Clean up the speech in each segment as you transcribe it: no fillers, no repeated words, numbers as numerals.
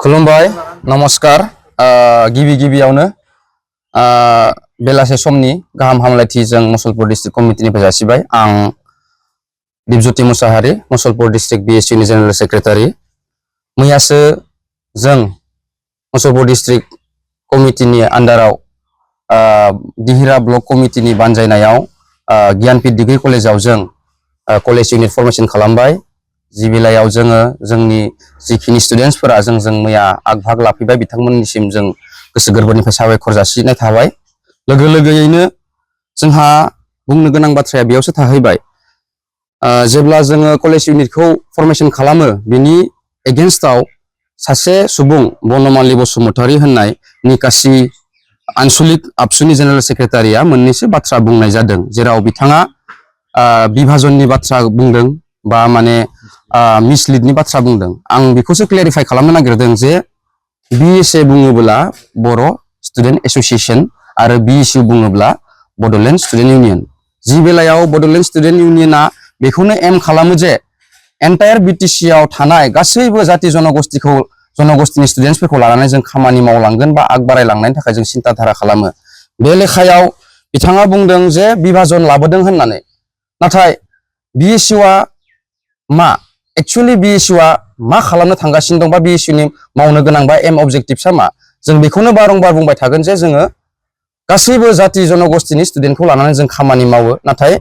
खुलुमबाय नमस्कार गिबि गिबियावनो बेलासे समनि गाहाम हामलायथि जों मुसलपुर डिस्ट्रिक्ट कमिटिनिफ्राय जासिबाय आं दिपज्योति मुसाहारि मुसलपुर डिस्ट्रिक्ट बीएसयूनि जेनेरेल सेक्रेटारि मैयासो जों मुसलपुर डिस्ट्रिक्ट कमिटिनि आन्डाराव दिहिरा ब्लक कमिटिनि बानजायनायाव गियानपीठ डिग्री कलेजाव जों कलेज इउनिट फर्मेशन खालामबाय जि बेलायाव जोङो जोंनि जिखिनि स्टुडेन्टसफोरा जों मैया आग भाग लाफैबाय बिथांमोननिसिम जों गोसो गोरबोनिफ्राय साबायखर जासिनाय थाबाय लोगो लोगोयैनो जोंहा बुंनो गोनां बाथ्राया बेयावसो थाहैबाय जेब्ला जोङो कलेज इउनिटखौ फर्मेशन खालामो बिनि एगेन्स्टआव सासे सुबुं बनमालि बसुमतारी होननाय निकासि आनसलिक आबसुनि जेनेरेल सेक्रेटारिया मोननैसो बाथ्रा बुंनाय जादों जेराव बिथाङा विभाजननि बाथ्रा बुंदों बा माने मिसलिडनि बाथ्रा बुंदों आं बेखौसो क्लेरिफाइ खालामनो नागिरदों जे बीएसए बुङोब्ला बर' स्टुडेन्ट एसोसिएशन आरो बीएसयू बुङोब्ला बड'लेण्ड स्टुडेन्ट इउनियन जि बेलायाव बड'लेण्ड स्टुडेन्ट इउनियना बेखौनो एम खालामो जे एन्टायार बिटिसि आव थानाय गासैबो जाति जनगोष्ठीनि स्टुडेन्टसफोरखौ लानानै जों खामानि मावलांगोन बा आग बारायलांनायनि थाखाय जों सिन्था धारा खालामो बे लेखायाव बिथाङा बुंदों जे विभाजन लाबोदों होननानै नाथाय बीएसयूआ मा एक्चुअली बीएसयूआ मा खालामनो थांगासिनो दं बा बीएसयूनि मावनो गोनां बा एम अबजेक्टिव्सआ मा जों बेखौनो बारंबार बुंबाय थागोन जे जोङो गासैबो जाति जनगोष्ठीनि स्टुडेन्टखौ लानानै जों खामानि मावो नाथाय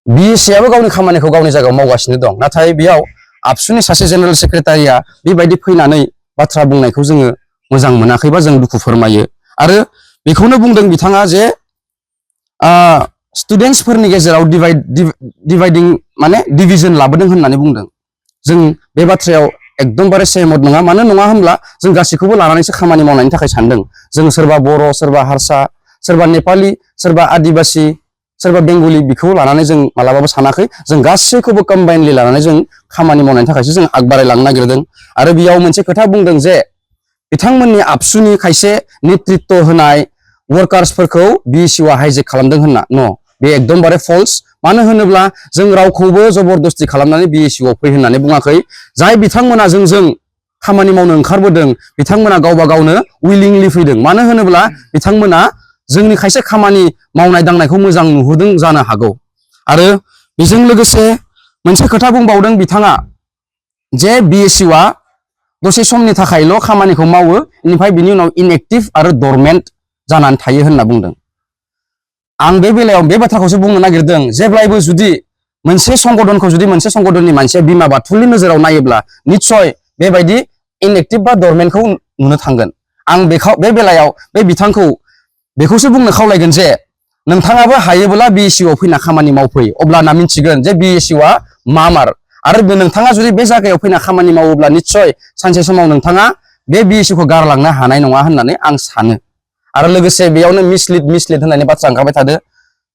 बीएसएआबो गावनि खामानिखौ गावनि जायगायाव मावगासिनो दं नाथाय बेयाव आबसुनि सासे जेनेरेल सेक्रेटारिया बेबायदि फैनानै बाथ्रा बुंनायखौ जोङो मोजां मोनाखैबा जों दुखु फोरमायो आरो बेखौनो बुंदों बिथाङा जे स्टुडेन्टसफोरनि गेजेराव डिभाइडिं माने डिभिजन लाबोदों होननानै बुंदों जों बे बाथ्रायाव एकदमबारे सहमत नङा मानो नङा होनब्ला जों गासैखौबो लानानैसो खामानि मावनायनि थाखाय सानदों जों सोरबा बर' सोरबा हारसा सोरबा नेपालि सोरबा आदिबासि सोरबा बेंगलि बेखौ लानानै जों मालाबाबो सानाखै जों गासैखौबो कम्बाइनलि लानानै जों खामानि मावनायनि थाखायसो जों आग बारायलांनो नागिरदों आरो बेयाव मोनसे खोथा बुंदों जे बिथांमोननि आबसुनि खायसे नेतृत्व होनाय वर्कार्सफोरखौ बीएसयूआ हाइजेक खालामदों होनना न बे एकदमबारे फल्स मानो होनोब्ला जों रावखौबो जबरदस्ति खालामनानै बीएसयूआव फै होननानै बुङाखै जाय बिथांमोना जों खामानि मावनो ओंखारबोदों बिथांमोना गावबा गावनो उइलिंलि फैदों मानो होनोब्ला बिथांमोना जोंनि खायसे खामानि मावनाय दांनायखौ मोजां नुहुरदों जानो हागौ आरो बेजों लोगोसे मोनसे खोथा बुंबावदों बिथाङा जे बीएसयूआ दसे समनि थाखायल' खामानिखौ मावो बेनिफ्राय बिनि उनाव इनएक्टिभ आरो डरमेन्ट जानानै थायो होनना बुंदों आं बे बेलायाव बे बाथ्राखौसो बुंनो नागिरदों जेब्लायबो जुदि मोनसे संगठननि मानसिया बिमा बाथुलनि नोजोराव नायोब्ला निस्सय बेबायदि इनएक्टिभ बा डरमेन्टखौ नुनो थांगोन आं बे बेलायाव बे बिथांखौ बेखौसो बुंनो खावलायगोन जे नोंथाङाबो हायोब्ला बीएसयूआव फैना खामानि मावफै अब्लाना मिन्थिगोन जे बीएसयूआ मार आरो नोंथाङा जुदि बे जायगायाव फैना खामानि मावोब्ला निस्सय सानसे समाव नोंथाङा बे बीएसयूखौ गारलांनो हानाय नङा होननानै आं सानो आरो लोगोसे बेयावनो मिसलिड होननानै बाथ्रा ओंखारबाय थादों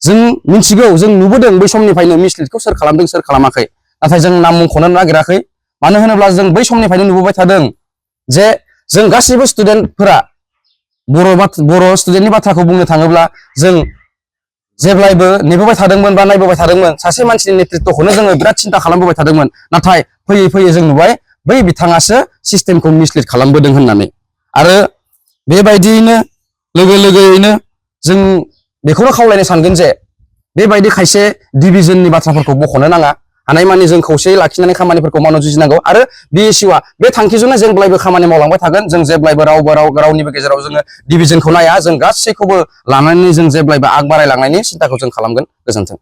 जों मिन्थिगौ जों नुबोदों बै समनिफ्रायनो मिसलिडखौ सोर खालामदों सोर खालामाखै नाथाय जों नाम मुंख'नो नागिराखै मानो होनोब्ला जों बै समनिफ्रायनो नुबोबाय थादों जे जों गासैबो स्टुडेन्टफोरा बर' स्टुडेन्टनि बाथ्राखौ बुंनो थाङोब्ला जों जेब्लायबो नेबोबाय थादोंमोन बा नायबोबाय थादोंमोन सासे मानसिनि नेतृत्वखौनो जोङो बिराद सिन्था खालामबोबाय थादोंमोन नाथाय फैयै फैयै जों नुबाय बै बिथाङासो सिस्टेमखौ मिसलिड खालामबोदों होननानै आरो बेबायदियैनो लोगोयैनो जों बेखौनो खावलायनो सानगोन जे बेबायदि खायसे डिभिजननि बाथ्राफोरखौ बख'नो नाङा हानायमानि जों खौसेयै लाखिनानै खामानिफोरखौ मावनो जुजिनांगौ आरो बीएसयूआ बे थांखिजोंनो जेब्लायबो खामानि मावलांबाय थागोन जों जेब्लायबो रावनिबो गेजेराव जोङो डिभिजनखौ नाया जों गासैखौबो लानानै जों जेब्लायबो आग बारायलांनायनि सिन्थाखौ जों खालामगोन गोजोन्थों।